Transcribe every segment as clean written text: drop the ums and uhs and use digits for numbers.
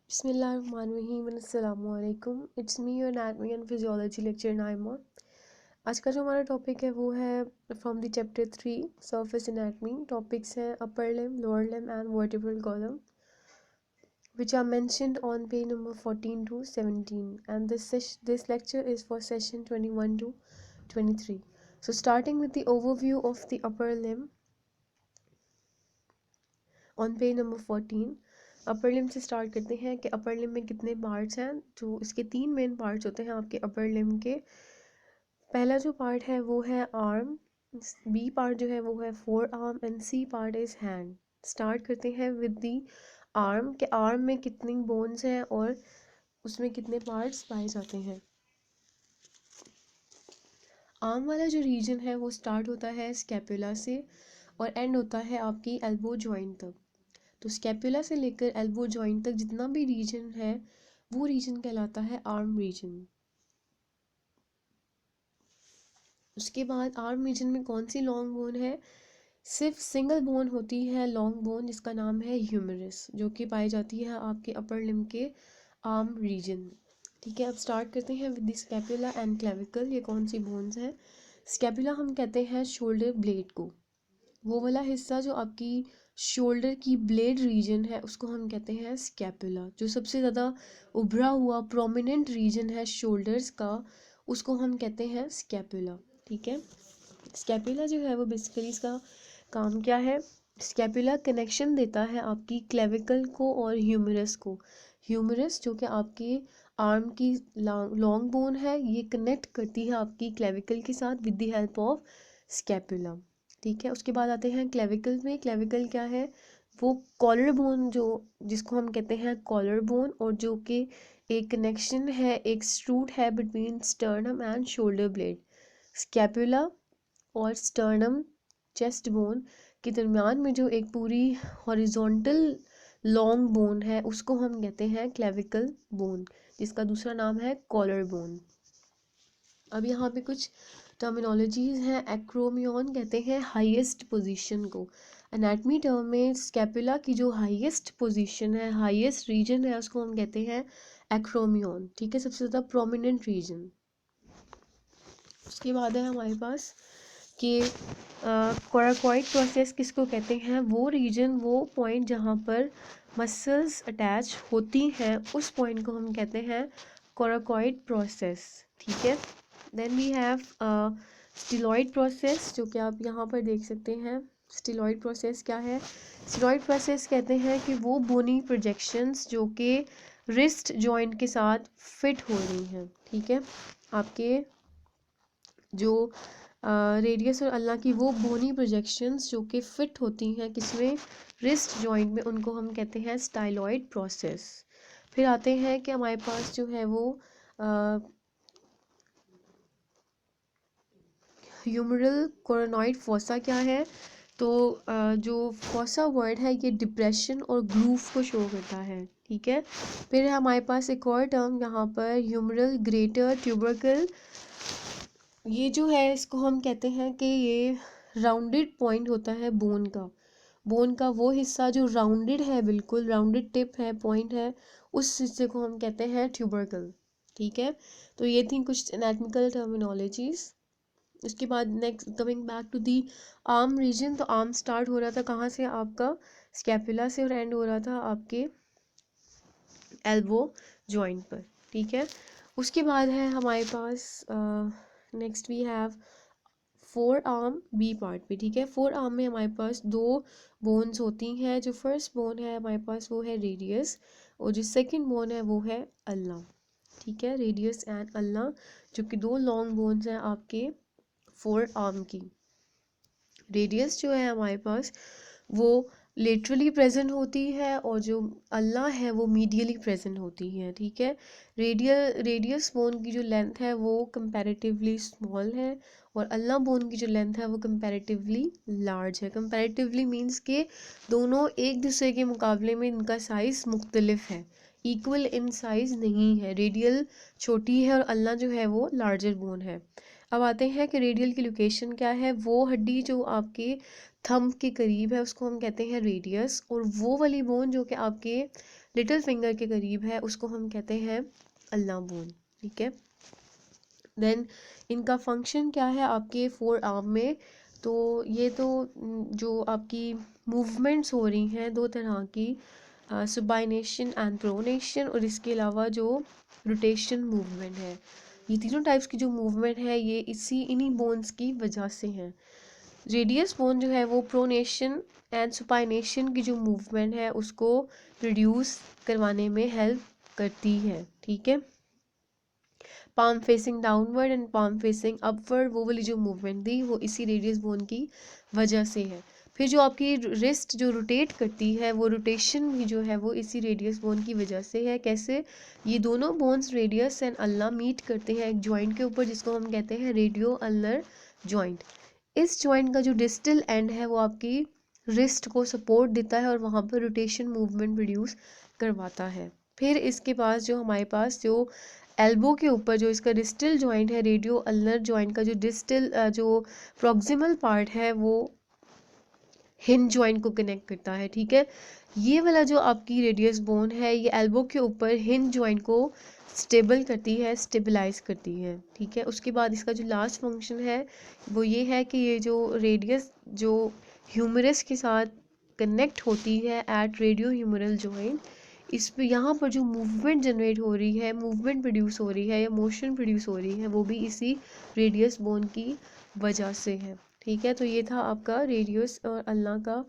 बिस्मिल्लाहिर्रहमानिर्रहीम अस्सलामुअलैकुम। It's me your anatomy and physiology lecture Naima. आज का जो हमारा टॉपिक है वो है from the chapter 3 surface anatomy. Topics हैं upper limb, lower limb and vertebral column which are mentioned on page number 14 to 17, and this lecture is for session 21 to 23. So starting with the overview of the upper limb on page number 14, upper limb से start करते हैं कि upper limb में कितने parts हैं। तो इसके तीन मेन पार्ट्स होते हैं आपके अपर लिम्ब के। पहला जो पार्ट है वो है आर्म, बी पार्ट जो है वो है forearm and C part is hand. Start करते हैं विद दी आर्म के आर्म में कितनी बोन्स हैं और उसमें कितने पार्ट्स पाए जाते हैं। आर्म वाला जो रीजन है वो स्टार्ट होता है स्कैपुला से और एंड होता है आपकी एल्बो जॉइंट तक। तो स्कैपुला से लेकर एल्बो जॉइंट तक जितना भी रीजन है वो रीजन कहलाता है आर्म रीजन। उसके बाद आर्म रीजन में कौन सी लॉन्ग बोन है? सिर्फ सिंगल बोन होती है लॉन्ग बोन, जिसका नाम है ह्यूमरस, जो कि पाई जाती है आपके अपर लिम्ब के आर्म रीजन में। ठीक है, अब स्टार्ट करते हैं with the scapula and clavicle. ये कौन सी बोन्स हैं? स्कैपुला हम कहते हैं शोल्डर ब्लेड को। वो वाला हिस्सा जो आपकी शोल्डर की ब्लेड रीजन है उसको हम कहते हैं स्कैपुला। जो सबसे ज़्यादा उभरा हुआ प्रोमिनेंट रीजन है शोल्डर्स का उसको हम कहते हैं स्कैपुला। ठीक है, स्कैपुला जो है वो बेसिकली इसका काम क्या है? स्कैपुला कनेक्शन देता है आपकी क्लेविकल को और ह्यूमरस को। ह्यूमरस जो कि आपके आर्म की लॉन्ग बोन है, ये कनेक्ट करती है आपकी क्लेविकल के साथ with the help of scapula. ठीक है, उसके बाद आते हैं क्लेविकल में। क्लेविकल क्या है? वो कॉलर बोन जो जिसको हम कहते हैं कॉलर बोन, और जो कि एक कनेक्शन है, एक स्ट्रूट है between sternum and shoulder blade. Scapula और स्टर्नम चेस्ट बोन के दरमियान में जो एक पूरी हॉरिजॉन्टल लॉन्ग बोन है उसको हम कहते हैं क्लेविकल बोन, जिसका दूसरा नाम है कॉलर बोन। अब यहाँ पे कुछ टर्मिनोलॉजीज हैं। एक्रोमियन कहते हैं हाईएस्ट पोजीशन को। एनाटमी टर्म में स्कैपुला की जो हाईएस्ट पोजीशन है, हाईएस्ट रीजन है, उसको हम कहते हैं एक्रोमियन। ठीक है, सबसे ज़्यादा प्रोमिनेंट रीजन। उसके बाद है हमारे पास कि कोराकॉइड प्रोसेस किसको कहते हैं? वो रीजन, वो पॉइंट जहाँ पर मसल्स अटैच होती हैं उस पॉइंट को हम कहते हैं कोराकॉइड प्रोसेस। ठीक है, देन वी हैव स्टिलॉइड प्रोसेस, जो कि आप यहाँ पर देख सकते हैं। स्टिलॉइड प्रोसेस क्या है? स्टिलॉइड प्रोसेस कहते हैं कि वो बोनी प्रोजेक्शंस जो कि रिस्ट जॉइंट के साथ फिट हो रही हैं। ठीक है, आपके जो रेडियस और अल्ना की वो बोनी प्रोजेक्शंस जो कि फिट होती हैं किसमें? रिस्ट जॉइंट में, उनको हम कहते हैं स्टाइलॉइड प्रोसेस। फिर आते हैं कि हमारे पास जो है वो ह्यूमरल कोरोनॉइड फोसा क्या है? तो जो फोसा वर्ड है ये डिप्रेशन और ग्रूव को शो करता है। ठीक है, फिर हमारे पास एक और टर्म यहाँ पर ह्यूमरल ग्रेटर ट्यूबरकल। ये जो है इसको हम कहते हैं कि ये राउंडेड पॉइंट होता है बोन का। बोन का वो हिस्सा जो राउंडेड है, बिल्कुल राउंडेड टिप है, पॉइंट है, उस हिस्से को हम कहते हैं ट्यूबरकल। ठीक है, तो ये थी कुछ एनाटॉमिकल टर्मिनोलॉजीज। उसके बाद next coming back to the arm region. तो आर्म स्टार्ट हो रहा था कहाँ से? आपका स्कैपुला से, और एंड हो रहा था आपके एल्बो जॉइंट पर। ठीक है, उसके बाद है हमारे पास next we have forearm B part पे। ठीक है, फोर आर्म में हमारे पास दो बोन्स होती हैं। जो फर्स्ट बोन है हमारे पास वो है रेडियस, और जो सेकंड बोन है वो है अल्ना। ठीक है, रेडियस एंड अल्ना जो कि दो लॉन्ग बोन्स हैं आपके फोर आर्म की। रेडियस जो है हमारे पास वो लेटरली प्रेजेंट होती है और जो अल्ना है वो मीडियली प्रेजेंट होती है। ठीक है, रेडियस बोन की जो लेंथ है वो कंपैरेटिवली स्मॉल है और अल्ना बोन की जो लेंथ है वो कंपैरेटिवली लार्ज है। कंपैरेटिवली मींस के दोनों एक दूसरे के मुकाबले में इनका साइज़ मुख्तलिफ है, इक्वल इन साइज़ नहीं है। रेडियल छोटी है और अल्ना जो है वो लार्जर बोन है। अब आते हैं कि रेडियल की लोकेशन क्या है। वो हड्डी जो आपके थंब के करीब है उसको हम कहते हैं रेडियस, और वो वाली बोन जो कि आपके लिटिल फिंगर के करीब है उसको हम कहते हैं अल्ना बोन, ठीक है। देन इनका फंक्शन क्या है आपके फोर आर्म में, तो ये तो जो आपकी मूवमेंट्स हो रही हैं दो तरह की, सुबाइनेशन एंड प्रोनेशन, और इसके अलावा जो रोटेशन मूवमेंट है, ये तीनों टाइप्स की जो मूवमेंट है ये इन्हीं बोन्स की वजह से हैं। रेडियस बोन जो है वो प्रोनेशन एंड सुपाइनेशन की जो मूवमेंट है उसको रिड्यूस करवाने में हेल्प करती है, ठीक है। Palm facing downward and palm facing upward, वो वाली जो मूवमेंट दी वो इसी रेडियस बोन की वजह से है। फिर जो आपकी रिस्ट जो रोटेट करती है वो रोटेशन भी जो है वो इसी रेडियस बोन की वजह से है। कैसे? ये दोनों bones radius and ulna meet करते हैं एक जॉइंट के ऊपर जिसको हम कहते हैं रेडियो अल्नर जॉइंट। इस जॉइंट का जो डिस्टल एंड है वो आपकी रिस्ट को सपोर्ट देता है और वहाँ पर रोटेशन मूवमेंट प्रोड्यूस करवाता है। फिर इसके पास जो हमारे पास जो एल्बो के ऊपर जो इसका डिस्टल जॉइंट है, रेडियो अल्नर जॉइंट का जो डिस्टल जो प्रॉक्सिमल पार्ट है वो हिंज जॉइंट को कनेक्ट करता है, ठीक है। ये वाला जो आपकी रेडियस बोन है ये एल्बो के ऊपर हिंज जॉइंट को स्टेबल करती है, स्टेबलाइज करती है, ठीक है। उसके बाद इसका जो लास्ट फंक्शन है वो ये है कि ये जो रेडियस जो ह्यूमरस के साथ कनेक्ट होती है एट रेडियो ह्यूमरल जॉइंट, इस पे यहाँ पर जो मूवमेंट जनरेट हो रही है, मूवमेंट प्रोड्यूस हो रही है या मोशन प्रोड्यूस हो रही है वो भी इसी रेडियस बोन की वजह से है, ठीक है। तो ये था आपका रेडियस और अल्ना का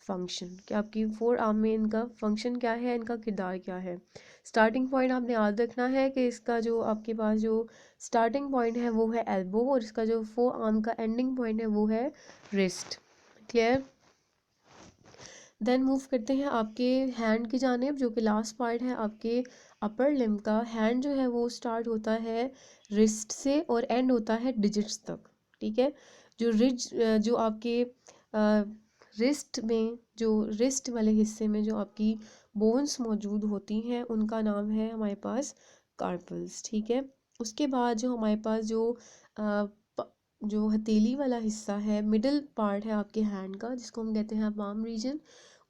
फंक्शन कि आपकी फोर आर्म में इनका फंक्शन क्या है, इनका किरदार क्या है। स्टार्टिंग पॉइंट आपने याद रखना है कि इसका जो आपके पास जो स्टार्टिंग पॉइंट है वो है एल्बो और इसका जो फोर आर्म का एंडिंग पॉइंट है वो है रिस्ट। क्लियर? देन मूव करते हैं आपके हैंड की जानिब जो कि लास्ट पार्ट है आपके अपर लिम्ब का। हैंड जो है वो स्टार्ट होता है रिस्ट से और एंड होता है डिजिट्स तक, ठीक है। जो आपके रिस्ट में जो रिस्ट वाले हिस्से में जो आपकी बोन्स मौजूद होती हैं उनका नाम है हमारे पास कार्पल्स, ठीक है। उसके बाद जो हमारे पास जो हथेली वाला हिस्सा है, मिडिल पार्ट है आपके हैंड का जिसको हम कहते हैं पाम रीजन,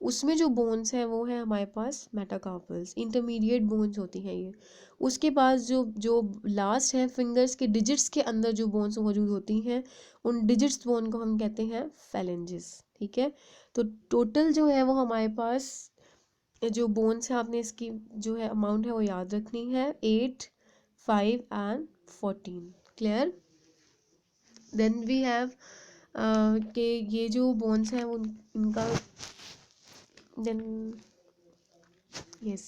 उसमें जो बोन्स हैं वो है हमारे पास मेटाकार्पल्स, इंटरमीडिएट बोन्स होती हैं ये। उसके बाद जो जो लास्ट है फिंगर्स के डिजिट्स के अंदर जो बोन्स मौजूद होती हैं उन डिजिट्स बोन को हम कहते हैं फेलेंजेस, ठीक है। तो टोटल जो है वो हमारे पास जो बोन्स है आपने इसकी जो है अमाउंट है वो याद रखनी है, 8, 5 and 14। Clear? Then we have कि ये जो बोन्स हैं वो इनका देन यस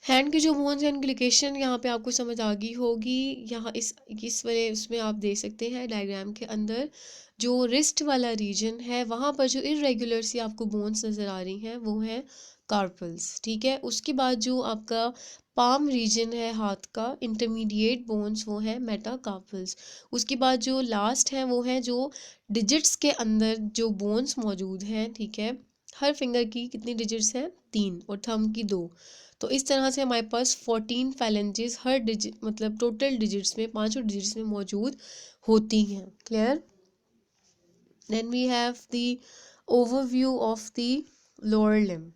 हैंड की जो बोन्स हैं इनकी लोकेशन यहाँ पे आपको समझ आ गई होगी। यहाँ इस वाले उसमें आप देख सकते हैं डायग्राम के अंदर जो रिस्ट वाला रीजन है वहाँ पर जो इरेगुलर सी आपको बोन्स नज़र आ रही हैं वो हैं कार्पल्स, ठीक है। उसके बाद जो आपका पाम रीजन है हाथ का, इंटरमीडिएट बोन्स वो हैं मेटाकार्पल्स। उसके बाद जो लास्ट है वो है जो डिजिट्स के अंदर जो बोन्स मौजूद हैं, ठीक है। हर फिंगर की कितनी डिजिट्स हैं? 3 और थंब की 2। तो इस तरह से हमारे पास 14 फैलेंजेस हर डिजिट मतलब टोटल डिजिट्स में पाँचों डिजिट्स में मौजूद होती हैं। Clear? Then we have the overview of the lower limb.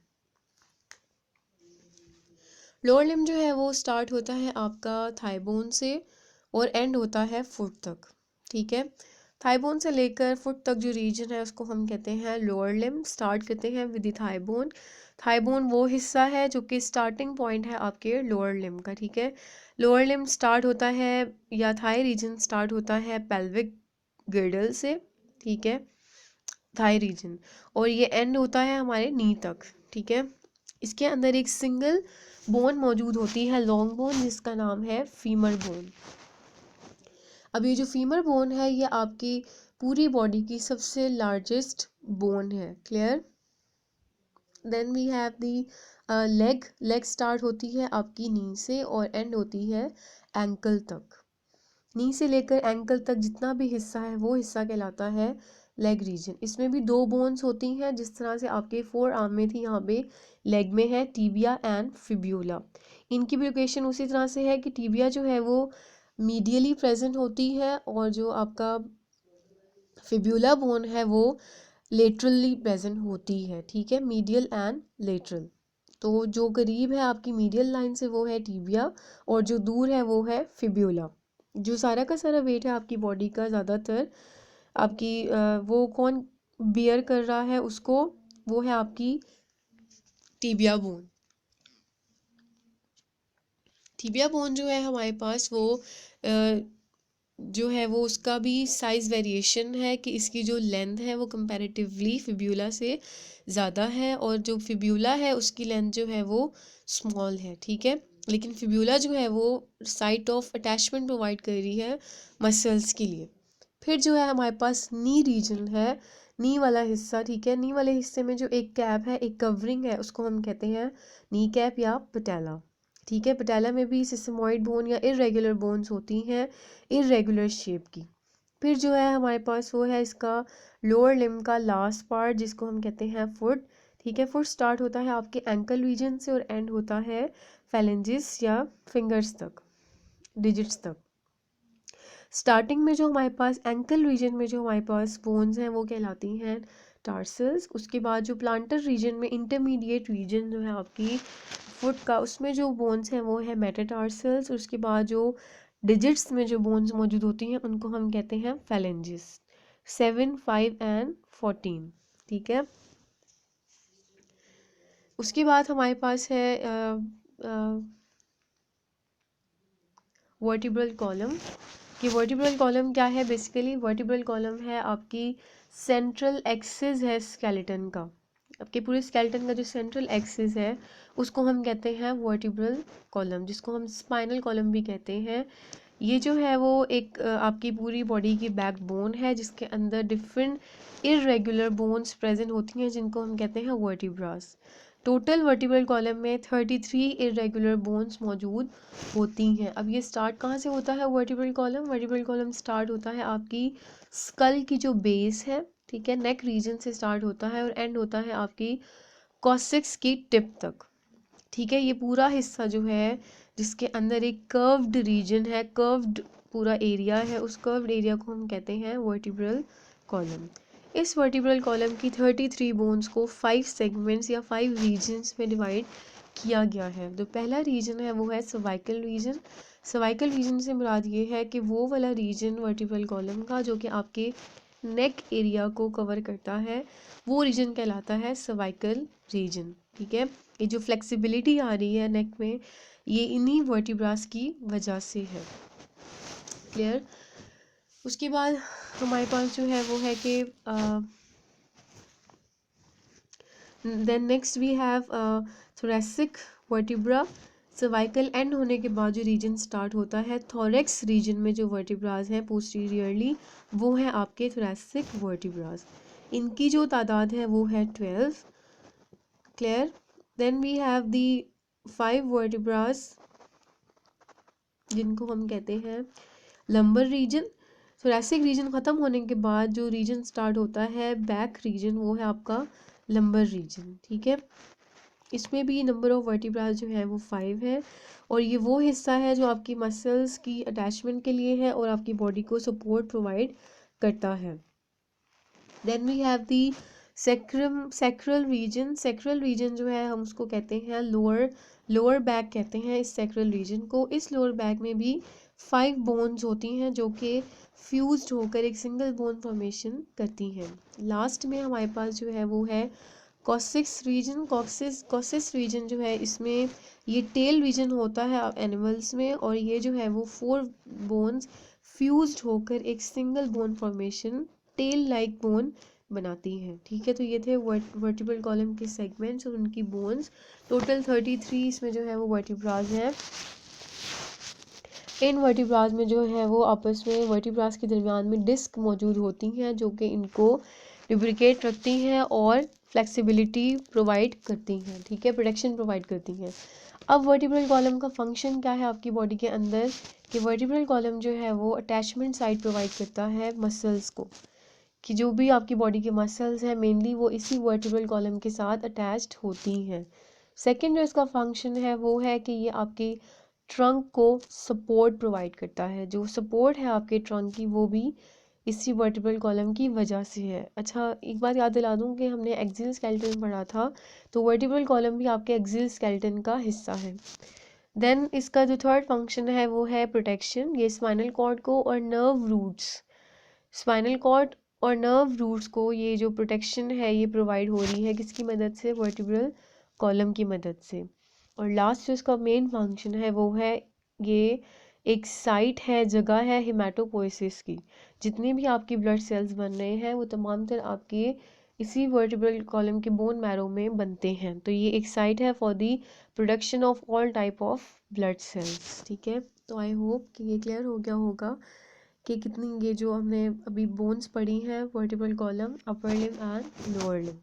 Lower limb जो है वो स्टार्ट होता है आपका थाई बोन से और एंड होता है फुट तक, ठीक है। थाई बोन से लेकर फुट तक जो रीजन है उसको हम कहते हैं लोअर लिम्ब। स्टार्ट करते हैं with the thigh bone. Thigh bone वो हिस्सा है जो कि स्टार्टिंग पॉइंट है आपके लोअर लिम्ब का, ठीक है। लोअर लिम्ब स्टार्ट होता है या थाई रीजन स्टार्ट होता है पेल्विक गिर्डल से, ठीक है, थाई रीजन, और ये एंड होता है हमारे नी तक, ठीक है। इसके अंदर एक सिंगल बोन मौजूद होती है लॉन्ग बोन जिसका नाम है फीमर बोन। अब ये जो फीमर बोन है ये आपकी पूरी बॉडी की सबसे लार्जेस्ट बोन है। Clear? Then we have the leg start होती है आपकी नी से और एंड होती है एंकल तक। नी से लेकर एंकल तक जितना भी हिस्सा है वो हिस्सा कहलाता है लेग रीजन। इसमें भी 2 बोन्स होती हैं जिस तरह से आपके फोर आर्म में थी, यहाँ पे लेग में है टिबिया एंड फिब्यूला। इनकी भी लोकेशन उसी तरह से है कि टिबिया जो है वो मीडियली प्रेजेंट होती है और जो आपका फिब्यूला बोन है वो लेटरली प्रेजेंट होती है, ठीक है, मीडियल एंड लेटरल। तो जो करीब है आपकी मीडियल लाइन से वो है टिबिया, और जो दूर है वो है फिब्यूला। जो सारा का सारा वेट है आपकी बॉडी का ज़्यादातर आपकी वो कौन बियर कर रहा है उसको, वो है आपकी टिबिया बोन। टिबिया बोन जो है हमारे पास वो जो है वो उसका भी साइज़ वेरिएशन है कि इसकी जो लेंथ है वो कंपैरेटिवली फिब्यूला से ज़्यादा है, और जो फिब्यूला है उसकी लेंथ जो है वो स्मॉल है, ठीक है। लेकिन फिब्यूला जो है वो साइट ऑफ अटैचमेंट प्रोवाइड कर रही है मसल्स के लिए। फिर जो है हमारे पास नी रीजन है, नी वाला हिस्सा, ठीक है। नी वाले हिस्से में जो एक कैप है, एक कवरिंग है, उसको हम कहते हैं नी कैप या पटेला, ठीक है। पटेला में भी सिस्मोइड बोन या इरेगुलर बोन्स होती हैं, इरेगुलर शेप की। फिर जो है हमारे पास वो है इसका लोअर लिम्ब का लास्ट पार्ट, जिसको हम कहते हैं फुट, ठीक है। फुट स्टार्ट होता है आपके एंकल रीजन से और एंड होता है फैलेंजिस या फिंगर्स तक, डिजिट्स तक। स्टार्टिंग में जो हमारे पास एंकल रीजन में जो हमारे पास बोन्स हैं वो कहलाती हैं टार्सल्स। उसके बाद जो प्लांटर रीजन में इंटरमीडिएट रीजन जो है आपकी फुट का, उसमें जो बोन्स हैं वो है मेटाटार्सल्स। उसके बाद जो डिजिट्स में जो बोन्स मौजूद होती हैं उनको हम कहते हैं फैलेंजिस, 7, 5 एंड 14, ठीक है। उसके बाद हमारे पास है वर्टिब्रल कॉलम। कि वर्टिब्रल कॉलम क्या है, बेसिकली वर्टिब्रल कॉलम है आपकी सेंट्रल एक्सिस है स्केलेटन का, आपके पूरे स्केलेटन का जो सेंट्रल एक्सिस है उसको हम कहते हैं वर्टिब्रल कॉलम, जिसको हम स्पाइनल कॉलम भी कहते हैं। ये जो है वो एक आपकी पूरी बॉडी की बैकबोन है जिसके अंदर डिफरेंट इरेगुलर बोन्स प्रेजेंट होती हैं जिनको हम कहते हैं वर्टिब्रास। टोटल वर्टिब्रल कॉलम में 33 इरेगुलर बोन्स मौजूद होती हैं। अब ये स्टार्ट कहाँ से होता है vertebral column, vertebral column start होता है आपकी स्कल की जो बेस है, ठीक है, नेक रीजन से स्टार्ट होता है और एंड होता है आपकी कॉक्सिक्स की टिप तक, ठीक है। ये पूरा हिस्सा जो है जिसके अंदर एक कर्व्ड रीजन है, कर्व्ड पूरा एरिया है, उस कर्व्ड एरिया को हम कहते हैं वर्टिब्रल कॉलम। इस वर्टिब्रल कॉलम की 33 बोन्स को 5 सेगमेंट्स या 5 रीजन्स में डिवाइड किया गया है। जो पहला रीजन है वो है सर्वाइकल रीजन। सर्वाइकल रीजन से मुराद ये है कि वो वाला रीजन वर्टिब्रल कॉलम का जो कि आपके नेक एरिया को कवर करता है, वो रीजन कहलाता है सर्वाइकल रीजन, ठीक है। ये जो फ्लेक्सिबिलिटी आ रही है नेक में, ये इन्हीं वर्टिब्रास की वजह से है, क्लियर। उसके बाद हमारे पास जो है वो है कि then next we have thoracic vertebra. Cervical end होने के बाद जो रीजन स्टार्ट होता है थोरेक्स रीजन में जो वर्टिब्रास हैं पोस्टीरियरली, वो है आपके थोरेसिक वर्टिब्रास। इनकी जो तादाद है वो है 12, clear. Then we have the 5 vertebras जिनको हम कहते हैं लंबर रीजन। थोरेसिक रीजन ख़त्म होने के बाद जो रीजन स्टार्ट होता है बैक रीजन, वो है आपका लंबर रीजन, ठीक है। इसमें भी नंबर ऑफ वर्टिब्रास जो है वो 5 है, और ये वो हिस्सा है जो आपकी मसल्स की अटैचमेंट के लिए है और आपकी बॉडी को सपोर्ट प्रोवाइड करता है। Then we have the sacral region. Sacral region जो है हम उसको कहते हैं लोअर बैक कहते हैं इस सैक्रल रीजन को। इस लोअर बैक में भी 5 बोन्स होती हैं जो कि फ्यूज्ड होकर एक सिंगल बोन फॉर्मेशन करती हैं। लास्ट में हमारे पास जो है वो है कॉक्सिक्स रीजन। कॉक्सिक्स रीजन जो है इसमें ये टेल रीजन होता है एनिमल्स में, और ये जो है वो 4 बोन्स फ्यूज्ड होकर एक single bone formation tail like bone बनाती हैं, ठीक है। तो ये थे वर्टिब्रल कॉलम के सेगमेंट्स और उनकी बोन्स। टोटल 33 इसमें जो है वो वर्टिब्रास हैं। इन वर्टिब्रास में जो है वो आपस में वर्टिब्रास के दरमियान में डिस्क मौजूद होती हैं जो कि इनको लुब्रिकेट रखती हैं और फ्लेक्सिबिलिटी प्रोवाइड करती हैं, ठीक है, प्रोटेक्शन प्रोवाइड करती हैं। अब वर्टिब्रल कॉलम का फंक्शन क्या है आपकी बॉडी के अंदर, कि वर्टिब्रल कॉलम जो है वो अटैचमेंट साइट प्रोवाइड करता है मसल्स को, कि जो भी आपकी बॉडी के मसल्स हैं मेनली वो इसी वर्टिब्रल कॉलम के साथ अटैच्ड होती हैं। सेकंड जो इसका फंक्शन है वो है कि ये आपकी ट्रंक को सपोर्ट प्रोवाइड करता है। जो सपोर्ट है आपके ट्रंक की वो भी इसी वर्टिब्रल कॉलम की वजह से है। अच्छा, एक बात याद दिला दूँ कि हमने एक्सियल स्केलेटन पढ़ा था, तो वर्टिब्रल कॉलम भी आपके एक्सियल स्केलेटन का हिस्सा है। देन इसका जो थर्ड फंक्शन है वो है प्रोटेक्शन। ये स्पाइनल कॉर्ड को और नर्व रूट्स, स्पाइनल कॉर्ड और नर्व रूट्स को ये जो प्रोटेक्शन है ये प्रोवाइड हो रही है किसकी मदद से? वर्टिब्रल कॉलम की मदद से। और लास्ट जो इसका मेन फंक्शन है वो है ये एक साइट है, जगह है हिमेटोपोइसिस की। जितने भी आपकी ब्लड सेल्स बन रहे हैं वो तमाम तर आपके इसी वर्टिब्रल कॉलम के बोन मैरो में बनते हैं। तो ये एक साइट है for the production of all type of blood cells. ठीक है, तो आई होप कि ये क्लियर हो गया होगा कि कितनी ये जो हमने अभी बोन्स पढ़ी हैं, vertebral column, upper limb and lower limb.